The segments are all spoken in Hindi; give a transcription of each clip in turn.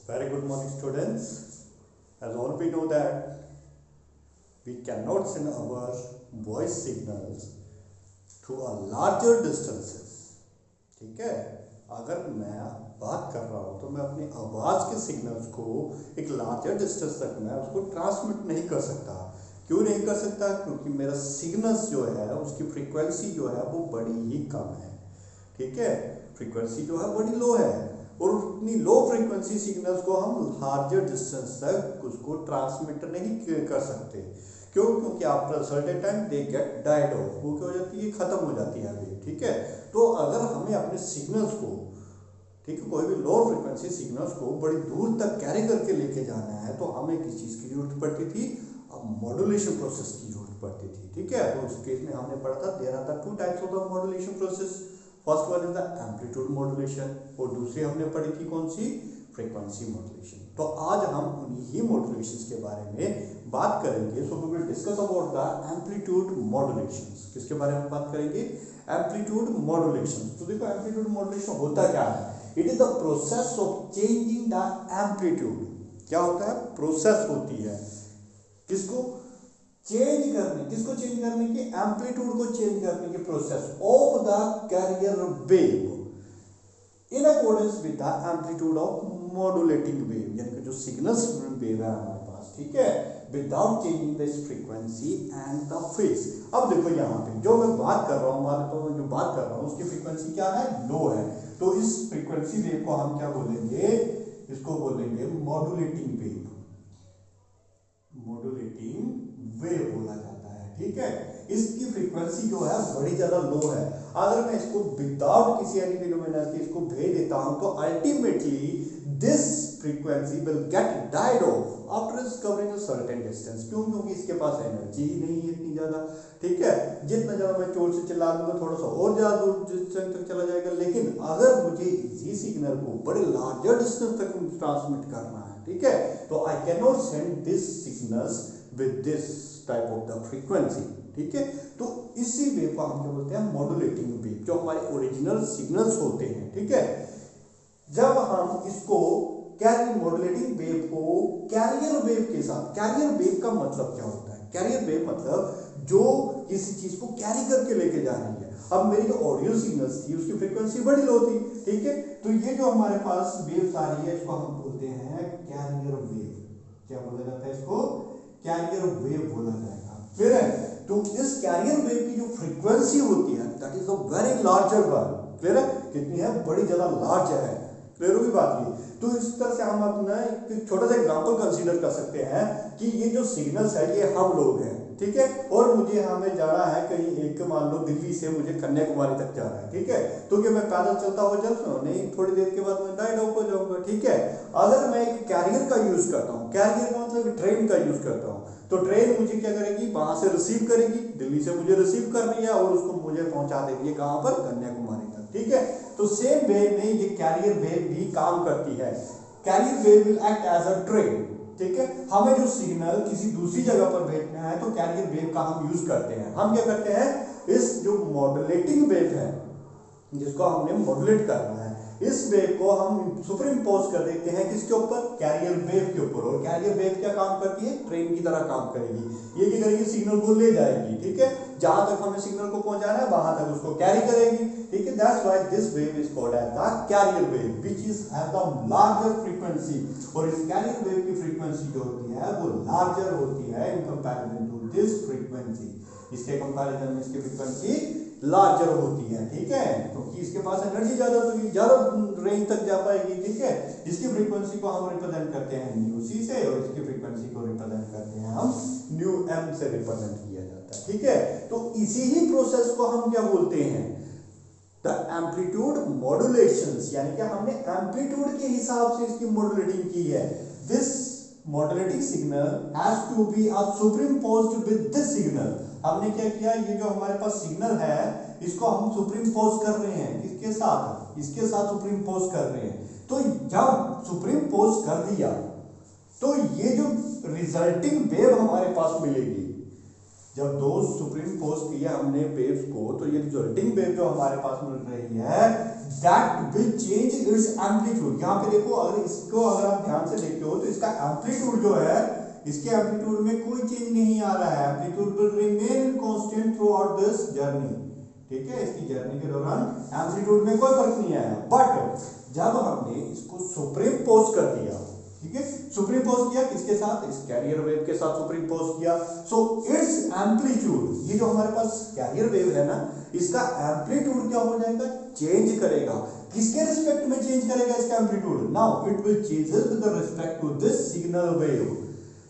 Very good morning, students. As all we know that we cannot send our voice signals to a larger distances. ठीक है, अगर मैं बात कर रहा हूँ तो मैं अपनी आवाज़ के सिग्नल्स को एक लार्जर डिस्टेंस तक मैं उसको ट्रांसमिट नहीं कर सकता। क्यों नहीं कर सकता? क्योंकि मेरा सिग्नल्स जो है उसकी फ्रीक्वेंसी जो है वो बड़ी ही कम है। ठीक है, फ्रीक्वेंसी जो है बड़ी लो है और उतनी लो फ्रीक्वेंसी सिग्नल्स को हम लार्जर डिस्टेंस तक उसको ट्रांसमिट नहीं कर सकते। क्यों? क्योंकि after certain time they get died of, वो क्या हो जाती है, खत्म हो जाती है वेव। ठीक है, तो अगर हमें अपने सिग्नल्स को, ठीक है, कोई भी लो फ्रीक्वेंसी सिग्नल्स को बड़ी दूर तक कैरी करके लेके जाना है तो हमें किस चीज़ की जरूरत पड़ती थी? अब मॉड्यूलेशन प्रोसेस की जरूरत पड़ती थी। ठीक है, तो उस केस में हमने पढ़ा था there are the two types of the modulation process. First one is the amplitude modulation और दूसरी हमने पढ़ी थी कौन सी? Frequency modulation. तो आज हम उन्हीं मॉड्यूलेशंस के बारे में बात करेंगे। So we will discuss about the amplitude modulations. किसके बारे में बात करेंगे? Amplitude modulation. तो देखो एम्पलीट्यूड मॉड्यूलेशन होता क्या है? It is the process of changing the amplitude. क्या होता है? प्रोसेस होती है किसको चेंज करने, किसको चेंज करने की? एम्पलीट्यूड को चेंज करने की process of the carrier wave in accordance with the amplitude of modulating wave, यानी कि जो सिग्नल्स वेव है हमारे पास, ठीक है, without changing this frequency and the phase. अब देखो यहाँ पे जो मैं बात कर रहा हूँ, जो बात कर रहा हूँ उसकी फ्रीक्वेंसी क्या है? लो है। तो इस फ्रीक्वेंसी वेव को हम क्या बोलेंगे? इसको बोलेंगे मॉड्यूलेटिंग वेव। मॉड्यूलेटिंग वेव बोला जाता है। ठीक है, इसकी फ्रीक्वेंसी जो है बड़ी ज्यादा लो है। अगर मैं इसको विदाउट किसी एनी फिनोमेना के इसको भेज देता हूं तो ultimately this frequency will get died of after covering a certain distance. क्यों? क्योंकि इसके पास एनर्जी ही नहीं है इतनी ज्यादा। ठीक है, जितना ज्यादा मैं जोर से चिल्ला दूंगा थोड़ा सा और ज्यादा दूर डिस्टेंस तक चला जाएगा। लेकिन अगर मुझे इसी सिग्नल को बड़े लार्जर डिस्टेंस तक ट्रांसमिट करना है, ठीक है, तो I can not send this signals with this type of the frequency. ठीक है, तो इसी वेव को हम क्या बोलते हैं? मॉड्यूलेटिंग वेव, जो हमारे ओरिजिनल सिग्नल्स होते हैं। ठीक है, जब हम इसको कैरियर मॉड्यूलेटिंग वेव को कैरियर वेव के साथ, कैरियर वेव का मतलब क्या होता है? कैरियर वेव मतलब जो किसी चीज को कैरी करके लेके जा रही है। अब मेरी जो ऑडियो सिग्नल्स थी उसकी फ्रीक्वेंसी बड़ी लो थी। ठीक है, तो ये जो हमारे पास वेव्स आ रही है इसको हम बोलते हैं कैरियर वेव। क्या बोला जाता है इसको? कैरियर वेव बोला जाएगा। फिर तो इस कैरियर वेव की जो फ्रीक्वेंसी होती है that is a very larger one. Clear है? कितनी है? बड़ी ज्यादा लार्ज है। क्लियर होगी बात ये? तो इस तरह से हम अपना एक छोटा सा एग्जांपल कंसीडर कर सकते हैं कि ये जो सिग्नल्स है ये हम लोग हैं। ठीक है, और मुझे हमें जाना है कहीं एक, मान लो दिल्ली से मुझे कन्याकुमारी तक जाना है। ठीक है, तो क्या मैं पैदल चलता हुआ चल सकता हूँ? नहीं, थोड़ी देर के बाद मैं डाइड आउट हो जाऊंगा। ठीक है, अगर मैं एक कैरियर का यूज करता हूँ, कैरियर का मतलब ट्रेन का यूज करता हूँ, तो ट्रेन मुझे क्या करेगी? वहां से रिसीव करेगी, दिल्ली से मुझे रिसीव करनी है और उसको मुझे पहुंचा देगी कहां पर? कन्याकुमारी तक। ठीक है, तो सेम वे में ये कैरियर वेव भी काम करती है। Carrier wave will act as a train. ठीक है, हमें जो सिग्नल किसी दूसरी जगह पर भेजना है तो कैरियर वेव का हम यूज करते हैं। हम क्या करते हैं? इस जो मॉड्यूलेटिंग वेव है जिसको हमने मॉड्यूलेट करना है, इस वेव को हम सुपर इम्पोज कर देते हैं किसके ऊपर? कैरियर वेव के ऊपर। और कैरियर वेव क्या काम करती है? ट्रेन की तरह काम करेगी। ये क्या करेगी? सिग्नल को ले जाएगी। ठीक है, जहां तक हमें सिग्नल को पहुंचाना है वहां तक उसको कैरी करेगी। ठीक है, that's why this wave is called as the carrier wave which is have the larger frequency. और इस कैरियर वेव की फ्रीक्वेंसी जो होती है वो लार्जर होती है in comparison to this frequency. इसके कंपैरिजन में इसकी फ्रीक्वेंसी लार्जर होती है। ठीक है, क्योंकि इसके पास एनर्जी ज्यादा तो ये ज्यादा रेंज तक जा पाएगी। ठीक है, इसकी फ्रीक्वेंसी को हम रिप्रेजेंट करते हैं न्यू सी से और इसकी फ्रीक्वेंसी को रिप्रेजेंट करते हैं हम न्यू एम से रिप्रेजेंट किया जाता है। ठीक है, तो इसी ही प्रोसेस को हम क्या बोलते हैं? द एम्पलीट्यूड मॉड्यूलेशंस, यानी कि हमने एम्पलीट्यूड के हिसाब से इसकी मॉड्यूलेटिंग की है। This modulating signal has to be superimposed with this signal. हमने क्या किया? ये जो हमारे पास सिग्नल है इसको हम सुपरइम्पोज कर रहे हैं। किसके साथ? इसके साथ सुपरइम्पोज कर रहे हैं। तो जब सुपरइम्पोज कर दिया तो ये जो रिजल्टिंग वेव हमारे पास मिलेगी, जब दो सुप्रीम फोर्स किया हमने वेव्स को, तो ये रिजल्टिंग वेव जो हमारे पास मिल रही है that will change it's amplitude. यहाँ पे देखो, अगर इसको अगर आप ध्यान से देखते हो तो इसका एम्पलीट्यूड जो है, इसके एम्पलीट्यूड में कोई चेंज नहीं आ रहा है, amplitude will remain constant through out this journey. ठीक है, इसकी जर्नी के दौरान एम्पलीट्यूड में कोई फर्क नहीं आया। बट जब हमने इसको सुप्रीम पोज कर दिया, ठीक है, सुप्रीम पोज किया किसके साथ, इस कैरियर वेव के साथ सुप्रीम पोज किया, सो इट्स एम्पलीट्यूड, ये जो हमारे पास कैरियर वेव है ना, इसका एम्पलीट्यूड क्या हो जाएगा, चेंज करेगा। किसके रिस्पेक्ट में चेंज करेगा इसका amplitude, now it will changes with respect to this signal wave.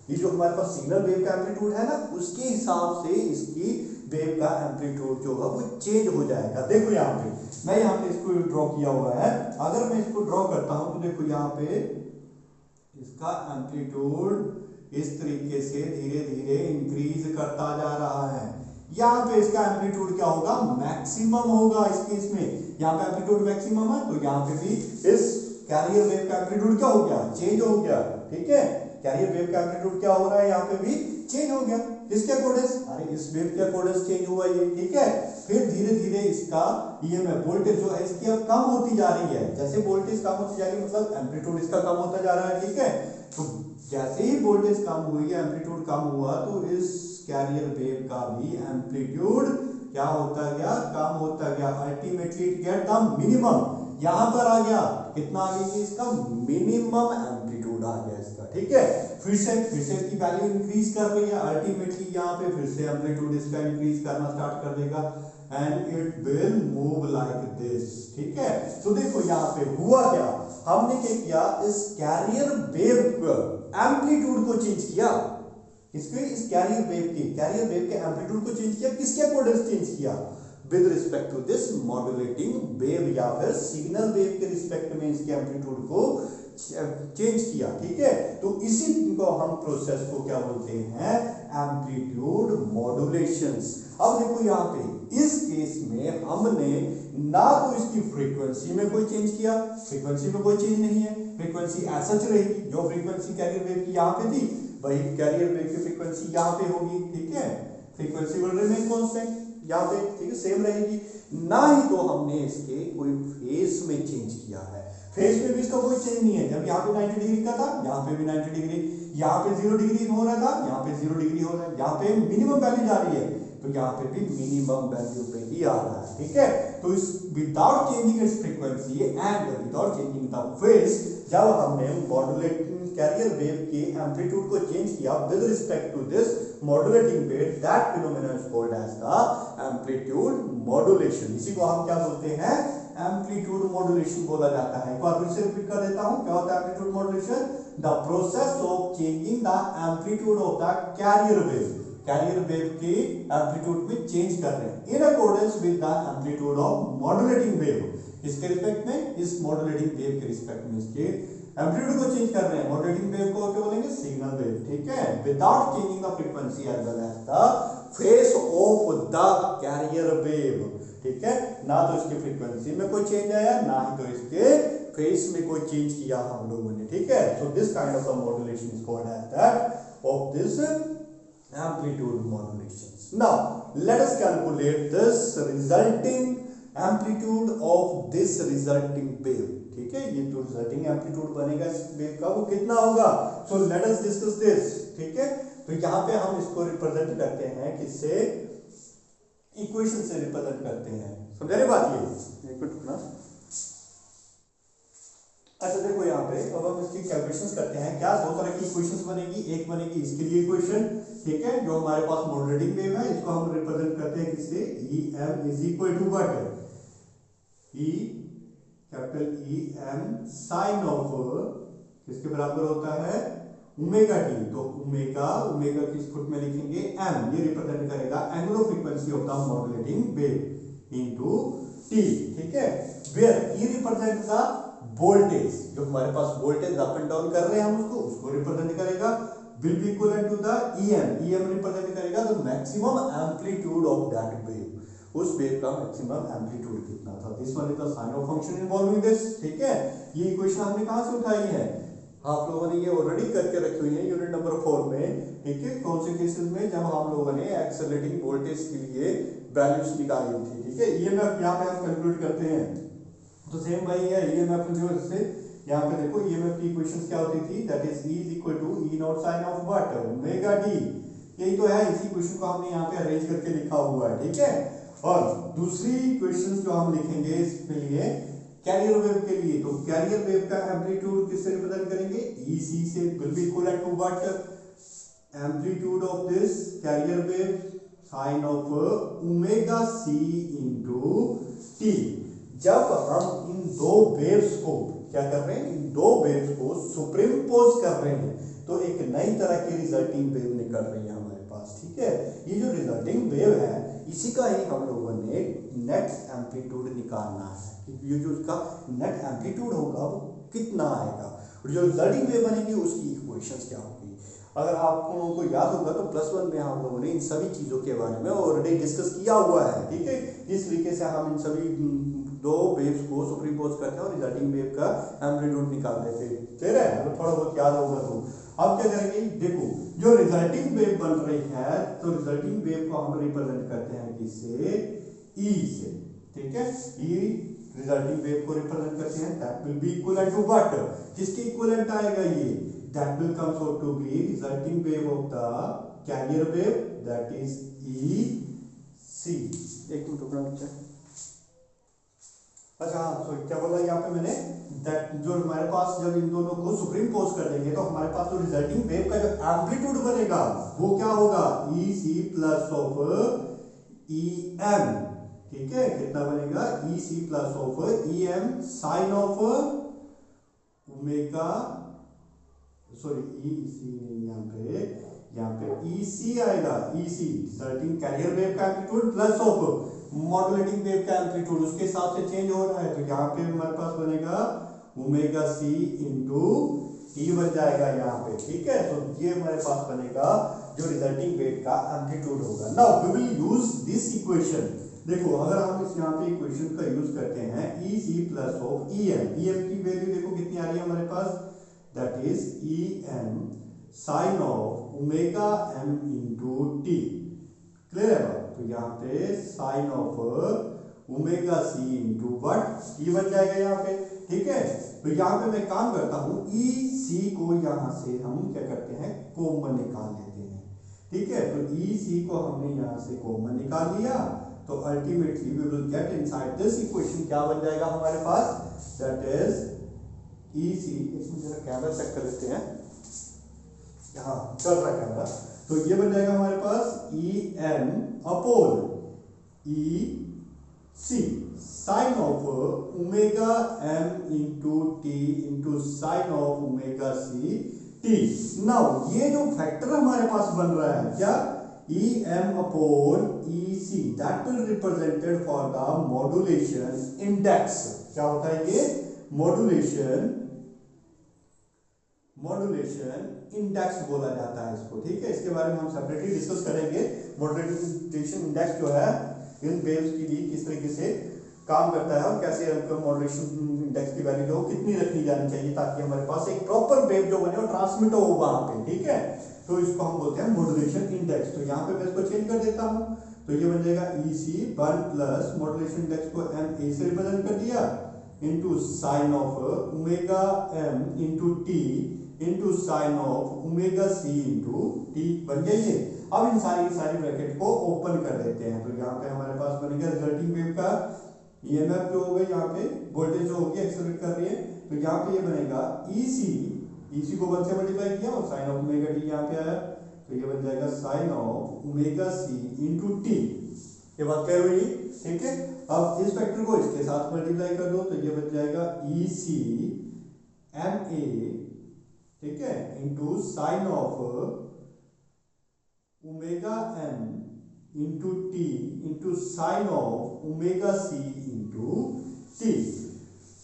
ये जो हमारे पास सिग्नल वेव का एम्पलीट्यूड है ना, उसके हिसाब से इसकी वेव का एम्पलीट्यूड जो है वो चेंज हो जाएगा। देखो यहाँ पे मैं यहाँ पे इसको ड्रॉ किया हुआ है, अगर मैं इसको ड्रॉ करता हूं तो देखो यहाँ पे इसका एम्पलीट्यूड इस तरीके से धीरे धीरे इंक्रीज करता जा रहा है। यहाँ पे इसका एम्पलीट्यूड क्या होगा, मैक्सिमम होगा इस केस में। यहाँ पे एम्पलीट्यूड मैक्सिमम है, तो यहाँ पे भी इस कैरियर वेव का एम्पलीट्यूड क्या हो गया, चेंज हो गया। ठीक है, कैरियर वेव का एम्पलीट्यूड क्या हो रहा है, यहाँ पे भी चेंज हो गया। इसके अकॉर्डिंग, अरे इस वेव के अकॉर्डिंग चेंज हुआ ये। ठीक है, फिर धीरे धीरे इसका ईएमएफ वोल्टेज जो है इसकी अब कम होती जा रही है। जैसे वोल्टेज कम होती जा रही है मतलब एम्पलीट्यूड इसका कम होता जा रहा है। ठीक है, तो जैसे ही वोल्टेज कम हुई, एम्पलीट्यूड कम हुआ, तो इस कैरियर वेव का भी एम्पलीट्यूड क्या होता गया, कम होता गया। Ultimately it get the minimum, यहां पर आ गया, कितना आ गया इसका मिनिमम एम्पलीट्यूड आ गया इसका। ठीक है, फिर से इसकी वैल्यू इंक्रीज कर रही है, अल्टीमेटली यहाँ पे फिर से एम्पलीट्यूड इसका इंक्रीज करना स्टार्ट कर देगा and it will move like this. ठीक है, तो देखो यहाँ पे हुआ क्या, हमने क्या किया, इस कैरियर वेव एम्पलीट्यूड को चेंज किया। इसके इस कैरियर वेव के एम्पलीट्यूड को चेंज किया, किसके अकॉर्डिंग चेंज किया, with respect to this modulating wave या फिर सिग्नल वेव के रिस्पेक्ट में इसके एम्पलीट्यूड को चेंज किया। ठीक है, तो इसी को हम प्रोसेस को क्या बोलते हैं, एम्पलीट्यूड मॉड्यूलेशंस। अब देखो यहाँ पे इस केस में हमने ना तो इसकी फ्रीक्वेंसी में कोई चेंज किया, फ्रीक्वेंसी में कोई चेंज नहीं है, फ्रीक्वेंसी ऐसा रहेगी, जो फ्रीक्वेंसी कैरियर वेव की यहाँ पे थी वही कैरियर वेव की फ्रीक्वेंसी यहाँ पे होगी। ठीक है, फ्रीक्वेंसी विल रिमेन कांस्टेंट यहाँ पे, ठीक है, सेम रहेगी। ना ही तो हमने इसके कोई फेस में चेंज किया है, फेस में भी इसका कोई चेंज नहीं है। जब यहाँ पे 90 डिग्री का था, यहाँ पे भी 90 डिग्री, यहाँ पे 0 डिग्री हो रहा था, यहाँ पे 0 डिग्री हो रहा है, यहाँ पे मिनिमम वैल्यू जा रही है, तो यहाँ पे भी मिनिमम वैल्यू पे ही आ रहा है। ठीक है, तो इस without changing its frequency and without changing the phase, जब हमने मॉड्यूलेटिंग कैरियर वेव के एम्पलीट्यूड को चेंज किया with respect to this modulating wave, that phenomena is called as the amplitude modulation. इसी को हम क्या बोलते हैं, एम्पलीट्यूड मॉड्यूलेशन बोला जाता है। एक बार फिर से रिपीट कर देता हूं, क्या होता है amplitude modulation, the process of changing the amplitude of the carrier wave, career wave की एम्पलीट्यूड में चेंज कर रहे हैं in accordance with the amplitude of modulating wave. इसके रिस्पेक्ट में, इस मॉड्यूलेटिंग वेव के रिस्पेक्ट में इसके एम्पलीट्यूड को चेंज कर रहे हैं। मॉड्यूलेटिंग वेव को क्या बोलेंगे, सिग्नल वेव। ठीक है, without changing the frequency as well as the phase of the carrier wave. ठीक है, ना तो इसकी फ्रीक्वेंसी में कोई चेंज आया, ना ही तो इसके फेस में कोई चेंज किया हम लोगों ने। ठीक है, so this kind of modulation is called as that of this amplitude modulations. Now let us calculate this resulting amplitude of this resulting wave. ठीक है, ये जो रिजल्टिंग एम्पलीट्यूड बनेगा इस वेव का वो कितना होगा, so let us discuss this. ठीक है, तो यहाँ पे हम इसको रिप्रेजेंट करते हैं किससे, इक्वेशन से रिप्रेजेंट करते हैं। समझ रहे बात, ये एक मिनट ना। अच्छा देखो यहाँ पे अब हम इसकी कैलकुलेशंस करते हैं। क्या दो तरह की इक्वेशंस बनेगी, एक बनेगी इसके लिए इक्वेशन, ठीक है, जो हमारे पास मॉड्यूलेटिंग वेव है, इसको हम रिप्रेजेंट करते हैं किससे, em is equal to what, e capital E m sine of किसके बराबर होता है, ओमेगा टी। तो ओमेगा की फुट में लिखेंगे m, ये रिप्रेजेंट करेगा angular frequency of the modulating wave into t। ठीक है, where e represent the voltage, जो हमारे पास वोल्टेज अप एंड डाउन कर रहे हैं हम उसको रिप्रेजेंट करेगा, will be equivalent to the em represent करेगा the maximum amplitude of that wave, उस वेव का मैक्सिमम एम्पलीट्यूड कितना था। This one is the sine of function involving this. ठीक है, ये इक्वेशन हमने कहां से उठाई है, आप लोगों ने ये ऑलरेडी करके रखी हुई है यूनिट नंबर 4 में, ठीक है, कौन से केसेस में, जब हम लोगों ने एक्सेलरेटिंग वोल्टेज के लिए वैल्यूज निकाली थी, ठीक है। ईएमएफ यहाँ पे हम कैलकुलेट करते हैं, तो सेम भाई है ईएमएफ जो से यहाँ पे देखो ईएमएफ की इक्वेशंस क्या होती थी, that is E equal to E not sine of what omega d, यही तो है, इसी क्वेश्चन को हमने यहाँ पे अरेंज करके लिखा हुआ है, ठीक है। और दूसरी इक्वेशन जो हम लिखेंगे इसके लिए कैरियर वेव के लिए, तो कैरियर वेव का एम्पलीट्यूड किससे रिप्रेजेंट करेंगे, EC से, will be equal to what amplitude of this carrier wave sine of omega C into T। जब हम इन दो वेव्स को क्या कर रहे हैं, इन दो वेव्स को सुपरिम्पोज कर रहे हैं, तो एक नई तरह की रिजल्टिंग वेव निकल रही है हमारे पास, ठीक है। ये जो रिजल्टिंग वेव है इसी का ही हम लोगों ने नेट एम्पलीट्यूड निकालना है, ये जो इसका नेट एम्पलीट्यूड होगा वो कितना आएगा, और जो रिजल्टिंग वेव बनेगी उसकी इक्वेशंस क्या होगी। अगर आप लोगों को याद होगा तो +1 में हम लोगों ने इन सभी चीज़ों के बारे में ऑलरेडी डिस्कस किया हुआ है, ठीक है। जिस तरीके से हम इन सभी दो वेव्स को सुपरिम्पोज करते हैं और रिजल्टिंग वेव का एम्पलीट्यूड निकालते थे, ठीक है, तो थोड़ा बहुत याद होगा। तो अब क्या करेंगे, देखो जो रिजल्टिंग वेव बन रही है, तो रिजल्टिंग वेव को हम रिप्रेजेंट करते हैं किससे, E से, ठीक है। E रिजल्टिंग वेव को रिप्रेजेंट करते हैं, that will be equivalent to what, किसके इक्विवेलेंट आएगा ये, that will comes out to be resulting wave of the carrier wave, that is EC। एक मिनट रुकना बच्चा। अच्छा हाँ, सॉरी क्या बोला यहाँ पे मैंने, that जो हमारे पास जब इन दोनों को सुपरिम्पोज कर देंगे तो हमारे पास जो रिजल्टिंग वेव का जो एम्पलीट्यूड बनेगा वो क्या होगा, EC प्लस ऑफ EM, ठीक है। कितना बनेगा, EC plus of EM sine of omega, sorry EC यहाँ पे EC आएगा, EC रिजल्टिंग कैरियर वेव का amplitude plus of modulating wave का एम्पलीट्यूड, उसके हिसाब से चेंज हो रहा है, तो यहाँ पे हमारे पास बनेगा ओमेगा C इंटू T बन जाएगा यहाँ पे, ठीक है। तो ये हमारे पास बनेगा जो रिजल्टिंग वेव का एम्पलीट्यूड होगा। Now we will use this equation, देखो अगर हम इस यहाँ पे इक्वेशन का यूज करते हैं EC प्लस ऑफ EM की वैल्यू देखो कितनी आ रही है हमारे पास, that is EM sin of omega M into T, clear है बात। तो यहाँ पे sin of omega C into what T बन जाएगा यहाँ पे, ठीक है। तो यहाँ पे मैं काम करता हूँ, EC को यहाँ से हम क्या करते हैं, कॉमन निकाल लेते हैं, ठीक है। तो EC को हमने यहाँ से कॉमन निकाल लिया, तो ultimately we will get inside this equation क्या बन जाएगा हमारे पास, दैट इज EC, इसमें जरा कैमरा चेक कर लेते हैं, हाँ चल रहा है कैमरा, तो ये बन जाएगा हमारे पास EM upon EC sine of omega M into T into sine of omega C T। Now ये जो फैक्टर हमारे पास बन रहा है क्या, EM upon EC, that will represented for the modulation index, क्या होता है ये, मॉड्यूलेशन इंडेक्स बोला जाता है इसको, ठीक है। इसके बारे में हम सेपरेटली डिस्कस करेंगे, मॉड्यूलेशन इंडेक्स जो है इन वेव्स के लिए किस तरीके से काम करता है और कैसे मॉड्यूलेशन इंडेक्स की वैल्यू जो कितनी रखनी जानी चाहिए ताकि हमारे पास एक प्रॉपर वेव जो बने और ट्रांसमिट हो वहां पे, ठीक है। तो इसको हम बोलते हैं मॉड्यूलेशन इंडेक्स। तो यहाँ पे मैं इसको चेंज कर देता हूँ, तो ये बन जाएगा EC1 प्लस मॉड्यूलेशन इंडेक्स को MA से रिप्रेजेंट कर दिया into sine of omega M into T into sine of omega C into T बन गया ये। अब इन सारी ब्रैकेट को ओपन कर देते हैं, तो यहाँ पे हमारे पास बनेगा रिजल्टिंग वेव का EMF जो होगा, यहाँ पे वोल्टेज जो होगी एक्सेलरेट कर रही है, तो यहाँ पे ये बनेगा EC को 1 से मल्टीप्लाई किया और साइन ऑफ ओमेगा T यहाँ पे आया, तो ये बन जाएगा sine of omega C into T, ये बात क्लियर हुई, ठीक है। अब इस फैक्टर को इसके साथ मल्टीप्लाई कर दो, तो ये बन जाएगा EC MA, ठीक है, into sine of omega M into T into sine of omega C into T।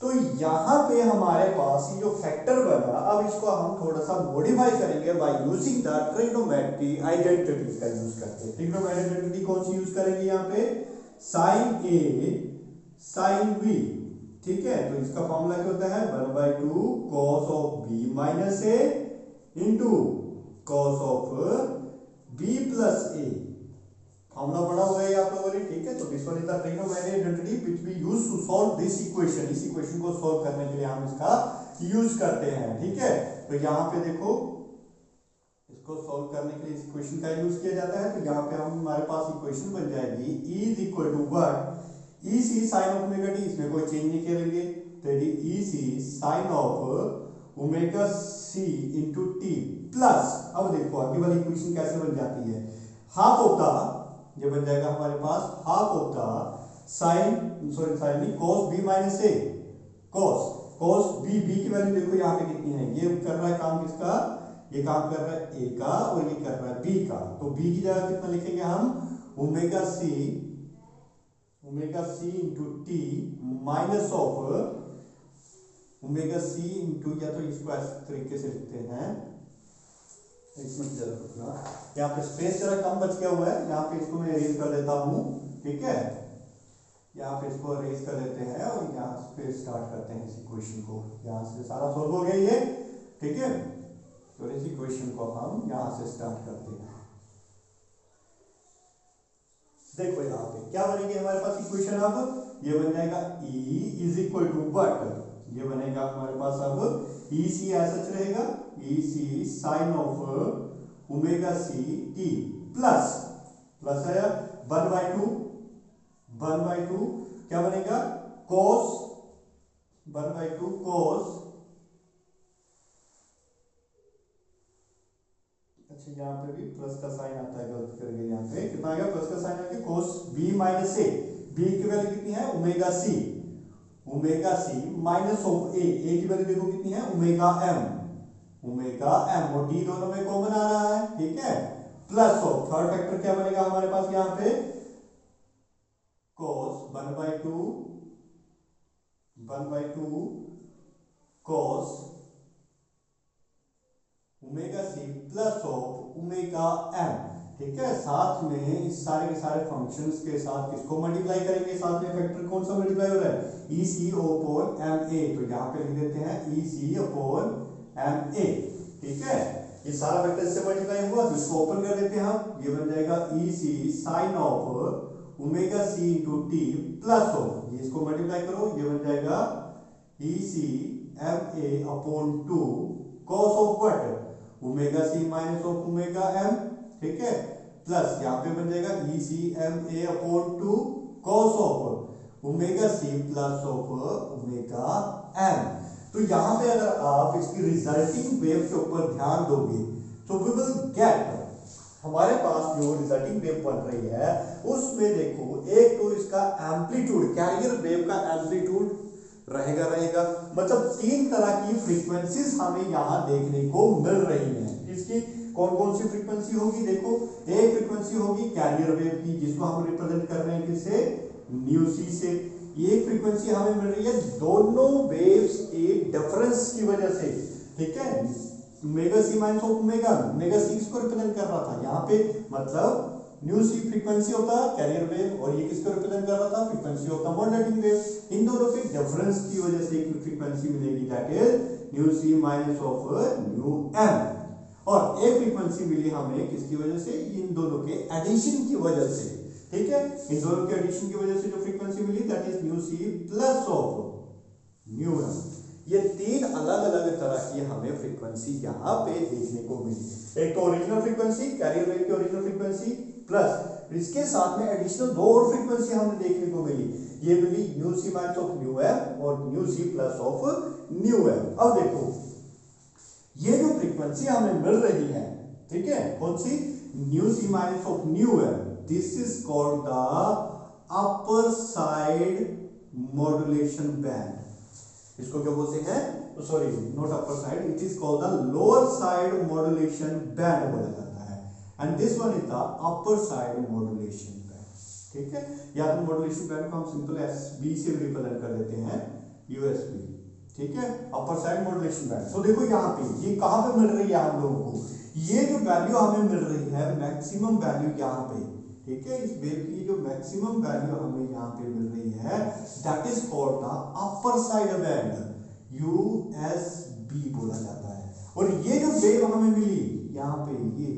तो यहाँ पे हमारे पास ये जो फैक्टर बना, अब इसको हम थोड़ा सा मॉडिफाई करेंगे by using the trigonometry identity का यूज करते हैं। ट्रिग्नोमेट्री आइडेंटिटी कौन सी यूज करेंगे यहाँ पे, साइन A साइन B, ठीक है, तो इसका फॉर्मूला क्या होता है 1/2 cos of b minus a into cos of b plus a. Formula पढ़ा हुआ है आप लोगों ने, ठीक है। तो this one is the trigonometric identity which we use to solve this equation. इस इक्वेशन को सॉल्व करने के लिए हम इसका यूज करते हैं, ठीक है। तो यहाँ पे देखो, इसको सॉल्व करने के लिए इस इक्वेशन का यूज किया जाता है। तो यहाँ पे हम हमारे पास इक्वेशन बन जाएगी E is equal to what, e c sine of omega t, इसमें कोई चेंज नहीं करेंगे। तो ये e c sine of omega c into t plus, अब देखो आगे वाली इक्वेशन कैसे बन जाती है, हाफ ऑफ द, ये बन जाएगा हमारे पास half of the sine, sorry sine नहीं, cos b minus a, cos b, b की वैल्यू देखो यहाँ पे कितनी है, ये कर रहा है काम किसका, ये काम कर रहा है a का और ये कर रहा है b का। तो b की जगह कितना लिखेंगे हम, omega c into t minus of omega c into, या तो इसको इस तरीके से लिखते हैं, एक मिनट जरा रुकना, यहाँ पे स्पेस जरा कम बच गया हुआ है, यहाँ पे इसको मैं अरेंज कर देता हूँ, ठीक है। यहाँ पे इसको अरेंज कर देते हैं और यहाँ पे स्टार्ट करते हैं इस इक्वेशन को, यहाँ से सारा सॉल्व हो गया ये, ठीक है। तो इस इक्वेशन को हम यहाँ से स्टार्ट करते हैं। देखो यहाँ पे क्या बनेगी हमारे पास इक्वेशन, अब ये बन जाएगा E is equal to what, ये बनेगा हमारे पास अब ई सी ऐसा रहेगा, e c sine of omega c t plus, plus है 1/2 क्या बनेगा cos 1/2 cos, अच्छा यहाँ पे भी प्लस का साइन आता है, गलती कर गए, यहाँ पे कितना आएगा प्लस का साइन आएगा, cos b माइनस ए, b की वैल्यू कितनी है ओमेगा सी माइनस ऑफ ए की वैल्यू देखो कितनी है ओमेगा m, और d दोनों में कॉमन आ रहा है, ठीक है, प्लस ऑफ थर्ड फैक्टर क्या बनेगा हमारे पास यहाँ पे cos 1/2 cos omega c plus of omega m, ठीक है। साथ में इस सारे के सारे फंक्शंस के साथ किसको मल्टीप्लाई करेंगे, साथ में फैक्टर कौन सा मल्टीप्लाई हो रहा है, ई सी अपॉन एम ए, तो यहाँ पे लिख देते हैं ई सी अपॉन एम ए, ठीक है। ये सारा वेक्टर इससे मल्टीप्लाई हुआ, तो इसको ओपन कर देते हैं हम, ये बन जाएगा e c sine of omega c into t plus of, ये इसको मल्टीप्लाई करो, ये बन जाएगा e c m a upon 2 cos of what omega c minus of omega m, ठीक है, प्लस यहाँ पे बन जाएगा e c m a upon 2 cos of omega c plus of omega m. तो यहाँ पे अगर आप इसकी रिजल्टिंग वेव के ऊपर ध्यान दोगे तो वी विल गेट, हमारे पास जो रिजल्टिंग वेव बन रही है उसमें देखो, एक तो इसका एम्पलीट्यूड, कैरियर वेव का एम्पलीट्यूड रहेगा, मतलब 3 तरह की फ्रीक्वेंसीज हमें यहाँ देखने को मिल रही हैं। इसकी कौन कौन सी फ्रीक्वेंसी होगी, देखो एक फ्रीक्वेंसी होगी कैरियर वेव की, जिसको हम रिप्रेजेंट कर रहे हैं किससे, न्यू सी से। ये फ्रीक्वेंसी हमें मिल रही है दोनों वेव्स के डिफरेंस की वजह से, ठीक है। Omega c minus of omega c किसको रिप्रेजेंट कर रहा था यहाँ पे, मतलब न्यू सी फ्रीक्वेंसी होता कैरियर वेव, और ये किसको रिप्रेजेंट कर रहा था, frequency of the modulating wave. इन दोनों के डिफरेंस की वजह से एक फ्रीक्वेंसी मिलेगी, that is nu c minus of nu m, और एक फ्रीक्वेंसी मिली हमें किसकी वजह से, इन दोनों के एडिशन की वजह से, ठीक है। इन दोनों के एडिशन की वजह से जो फ्रीक्वेंसी मिली that is nu c plus of nu m. ये 3 अलग अलग तरह की हमें फ्रीक्वेंसी यहाँ पे देखने को मिली, एक तो ओरिजिनल फ्रीक्वेंसी कैरियर वेव की ओरिजिनल फ्रीक्वेंसी, प्लस इसके साथ में एडिशनल 2 और फ्रीक्वेंसी हमें देखने को मिली, ये मिली nu c minus of nu m और nu c plus of nu m. अब देखो ये जो फ्रीक्वेंसी हमें मिल रही है, ठीक है, कौन सी, nu c minus of nu m, this is called the upper side modulation band. इसको क्या बोलते हैं, sorry not upper side, it is called the lower side modulation band बोला जाता है, and this one is the upper side modulation band, ठीक है। या तो मॉड्यूलेशन बैंड को हम सिंपल एसबी से रिप्रेजेंट कर देते हैं, यूएसबी, ठीक है, अपर साइड मॉड्यूलेशन बैंड। तो देखो यहाँ पे ये कहाँ पे मिल रही है हम लोगों को, ये जो वैल्यू हमें मिल रही है मैक्सिमम वैल्यू यहाँ पे, ठीक है, इस वेव की जो मैक्सिमम वैल्यू हमें यहाँ पे मिल रही है that is called the upper side band, USB बोला जाता है। और ये जो वेव हमें मिली यहाँ पे ये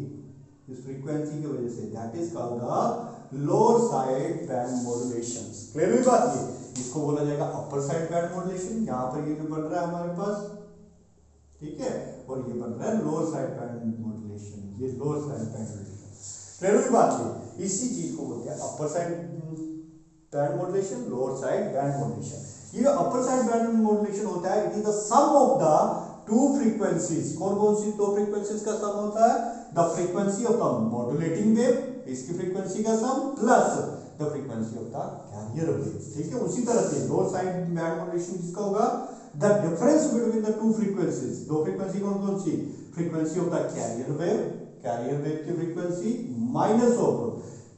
इस फ्रीक्वेंसी की वजह say that is called the lower side band modulation. Clear हुई बात? ये इसको बोला जाएगा अपर साइड बैंड मॉड्यूलेशन। यहाँ पर ये जो बन रहा है हमारे पास, ठीक है, और ये बन रहा है लोअर साइड बैंड मॉड्यूलेशन, ये lower side band modulation. Clear हुई बात? ये इसी चीज को बोलते हैं upper side band modulation, lower side band modulation. ये जो अपर साइड बैंड मॉड्यूलेशन होता है it is the sum of the two frequencies. कौन कौन सी दो फ्रीक्वेंसीज का सम होता है? The frequency of the modulating wave, इसकी फ्रीक्वेंसी का sum, plus the frequency of the carrier wave. ठीक है, उसी तरह से लोअर साइड बैंड मॉड्यूलेशन किसका होगा? The difference between the two frequencies. दो फ्रीक्वेंसी कौन कौन सी? Frequency of the carrier wave की फ्रीक्वेंसी माइनस ऑफ,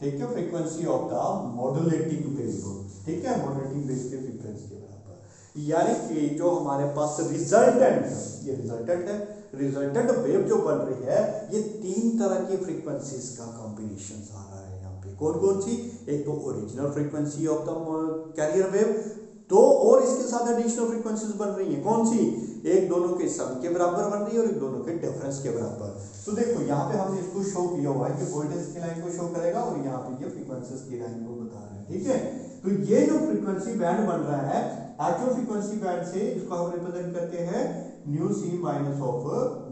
ठीक है, frequency of the modulating wave, ठीक है, मॉड्यूलेटिंग वेव की फ्रीक्वेंसी के बराबर। यानी कि जो हमारे पास रिजल्टेंट, ये रिजल्टेंट है, रिजल्टेंट वेव जो बन रही है ये तीन तरह की फ्रीक्वेंसीज का कॉम्बिनेशन आ रहा है यहाँ पे। कौन कौन सी? एक तो original frequency of the carrier wave, तो और इसके साथ एडिशनल फ्रीक्वेंसीज बन रही हैं। कौन सी? एक दोनों के सम के बराबर बन रही है और एक दोनों के डिफरेंस के बराबर। तो देखो यहाँ पे हमने इसको शो किया हुआ है कि वोल्टेज की लाइन को शो करेगा और यहाँ पे ये फ्रीक्वेंसीज की लाइन को बता रहा है। ठीक है, तो ये जो फ्रीक्वेंसी बैंड बन रहा है एक्चुअल फ्रीक्वेंसी बैंड से इसको हम रिप्रेजेंट करते हैं nu c minus of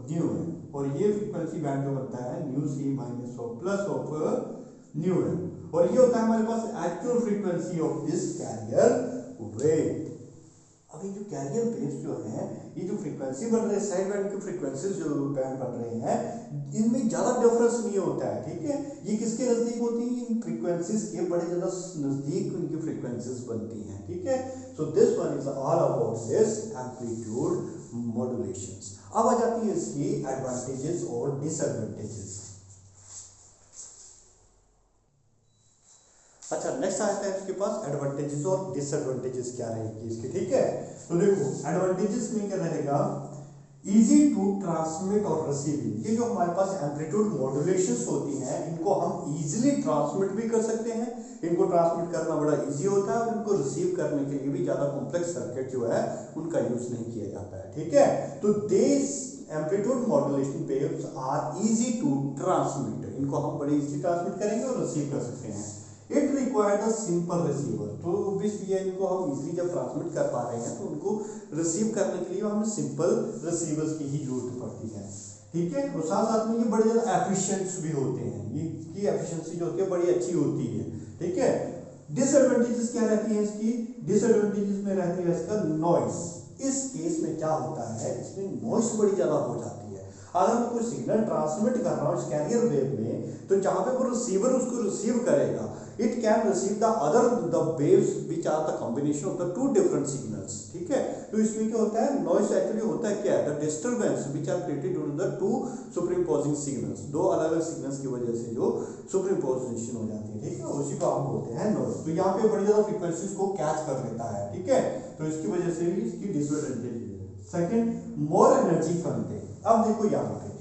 nu है, और ये फ्रीक्वेंसी बैंड जो बनता है nu c minus of plus of nu है, और ये होता है हमारे पास actual frequency of this carrier wave. अब ये जो कैरियर वेव्स जो है, ये जो फ्रीक्वेंसी बन रहे हैं साइड बैंड की फ्रीक्वेंसीज जो बैंड बन रहे हैं, इनमें ज्यादा डिफरेंस नहीं होता है। ठीक है, ये किसके नजदीक होती है? इन फ्रीक्वेंसीज के बड़े ज्यादा नजदीक उनकी फ्रीक्वेंसीज बनती हैं। ठीक है, so this one is all about this amplitude मॉड्यूलेशंस। अब आ जाती है इसकी एडवांटेजेस और डिसएडवांटेजेस। अच्छा, नेक्स्ट आता है इसके पास एडवांटेजेस और डिसएडवांटेजेस क्या रहेगी इसके। ठीक है, तो देखो एडवांटेजेस में क्या रहेगा? इजी टू ट्रांसमिट और रिसीविंग। ये जो हमारे पास एम्पलीट्यूड मॉड्यूलेशंस होती हैं इनको हम इजीली ट्रांसमिट भी कर सकते हैं, इनको ट्रांसमिट करना बड़ा इजी होता है, और इनको रिसीव करने के लिए भी ज्यादा कॉम्प्लेक्स सर्किट जो है उनका यूज नहीं किया जाता है। ठीक है, तो this amplitude modulation waves are easy to transmit, इनको हम बड़े इजी ट्रांसमिट करेंगे और रिसीव कर सकते हैं। It required a simple receiver, तो ऑब्वियसली इनको हम इजीली जब ट्रांसमिट कर पा रहे हैं तो उनको रिसीव करने के लिए हमें सिंपल रिसीवर्स की ही जरूरत पड़ती है। ठीक है, और साथ साथ में ये बड़े ज्यादा एफिशिएंट भी होते हैं, इनकी एफिशिएंसी जो होती है बड़ी अच्छी होती है। ठीक है, डिसएडवांटेजेस क्या रहती है इसकी? डिसएडवांटेजेस में रहती है इसका नॉइस। इस केस में क्या होता है, इसमें नॉइस बड़ी ज्यादा हो जाती है। अगर मैं कोई सिग्नल ट्रांसमिट कर रहा हूँ इस कैरियर वेव में, तो जहां पे वो रिसीवर उसको रिसीव करेगा, it can receive the waves which are the combination of the two different signals. ठीक है, तो इसमें क्या होता है? नॉइस एक्चुअली होता है क्या? The disturbance which are created due to the two superimposing signals. दो अलग अलग सिग्नल्स की वजह से जो सुपरइम्पोजिशन हो जाती है, ठीक है, उसी को हम बोलते हैं नॉइस। तो यहाँ पे बड़ी ज्यादा फ्रीक्वेंसीज को कैच कर लेता है। ठीक है, तो इसकी वजह से भी इसकी डिसएडवांटेज है। Second, more energy content. अब देखो यहाँ पे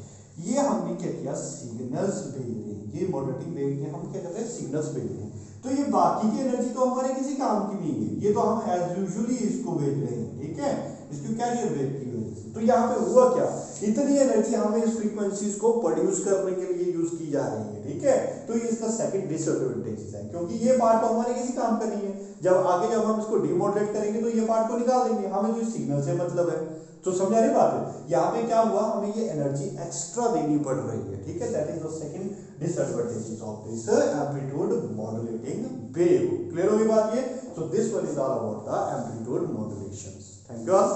ये हमने क्या किया? सिग्नल्स भेज रहे हैं, ये मॉड्यूलेटिंग वेव के हम क्या कर रहे हैं? सिग्नल्स भेज रहे हैं। तो ये बाकी की एनर्जी तो हमारे किसी काम की नहीं है, ये तो हम एज यूजुअली इसको भेज रहे हैं। ठीक है, इसकी कैरियर वेव की वजह से। तो यहाँ पे हुआ क्या? इतनी एनर्जी हमें इस फ्रीक्वेंसीज को प्रोड्यूस करने के लिए यूज की जा रही है। ठीक है, तो ये इसका सेकंड डिसएडवांटेज है, क्योंकि ये पार्ट तो हमारे किसी काम का नहीं है। जब हम इसको डिमॉड्यूलेट करेंगे तो ये पार्ट को निकाल देंगे, हमें तो इस सिग्नल से मतलब है। तो समझ आ रही बात है? यहाँ पे क्या हुआ? हमें ये एनर्जी एक्स्ट्रा देनी पड़ रही है। ठीक है, that is the second disadvantage of this amplitude modulating wave. Clear होगी बात ये? So this one is all about the amplitude मॉड्यूलेशंस। Thank you all.